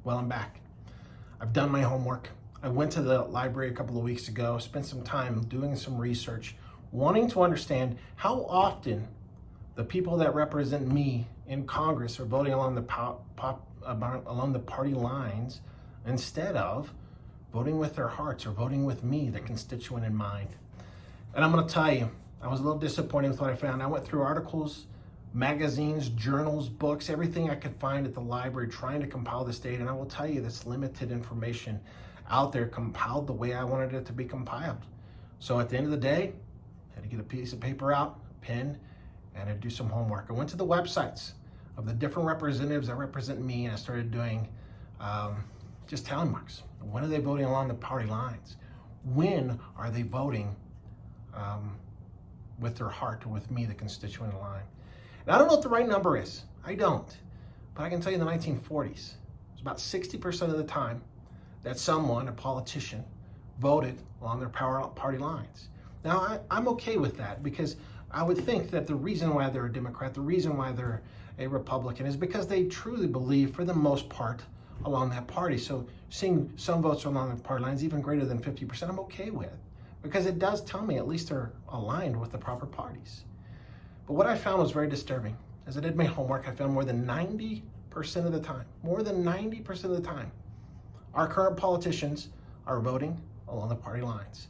Well, I'm back. I've done my homework. I went to the library a couple of weeks ago, spent some time doing some research, wanting to understand how often the people that represent me in Congress are voting along the party lines instead of voting with their hearts or voting with me, the constituent in mind. And I'm going to tell you, I was a little disappointed with what I found. I went through articles, magazines, journals, books, everything I could find at the library trying to compile this data. And I will tell you, this limited information out there compiled the way I wanted it to be compiled. So at the end of the day, I had to get a piece of paper out, a pen, and I'd do some homework. I went to the websites of the different representatives that represent me, and I started doing just tally marks. When are they voting along the party lines? When are they voting with their heart or with me, the constituent in line? And I don't know what the right number is. I don't. But I can tell you in the 1940s, it was about 60% of the time that someone, a politician, voted along their party lines. Now, I'm okay with that because I would think that the reason why they're a Democrat, the reason why they're a Republican is because they truly believe, for the most part, along that party. So seeing some votes along the party lines, even greater than 50%, I'm okay with, because it does tell me at least they're aligned with the proper parties. But what I found was very disturbing. As I did my homework, I found more than 90% of the time, our current politicians are voting along the party lines.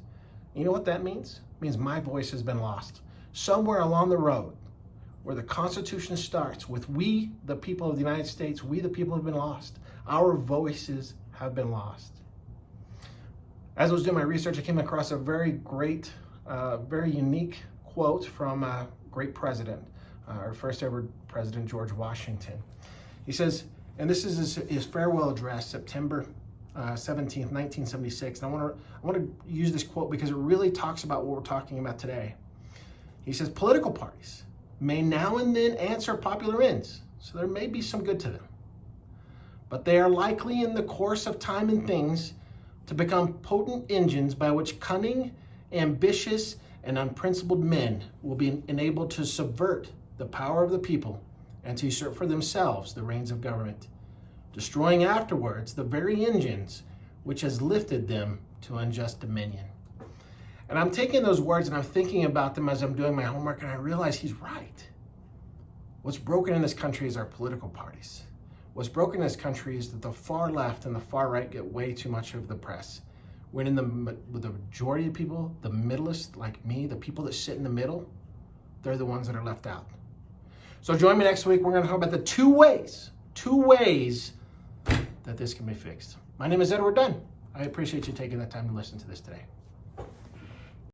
You know what that means? It means my voice has been lost. Somewhere along the road, where the Constitution starts with we, the people of the United States, we, the people, have been lost. Our voices have been lost. As I was doing my research, I came across a very great, very unique quote from a great president, our first ever president, George Washington. He says, and this is his farewell address, September 17th, 1976. And I want to use this quote because it really talks about what we're talking about today. He says, political parties may now and then answer popular ends, so there may be some good to them. But they are likely in the course of time and things to become potent engines by which cunning, ambitious, and unprincipled men will be enabled to subvert the power of the people and to usurp for themselves the reins of government, destroying afterwards the very engines which has lifted them to unjust dominion. And I'm taking those words and I'm thinking about them as I'm doing my homework, and I realize he's right. What's broken in this country is our political parties. What's broken in this country is that the far left and the far right get way too much of the press. When the majority of people, the middleists like me, the people that sit in the middle, they're the ones that are left out. So join me next week. We're going to talk about the two ways that this can be fixed. My name is Edward Dunn. I appreciate you taking the time to listen to this today.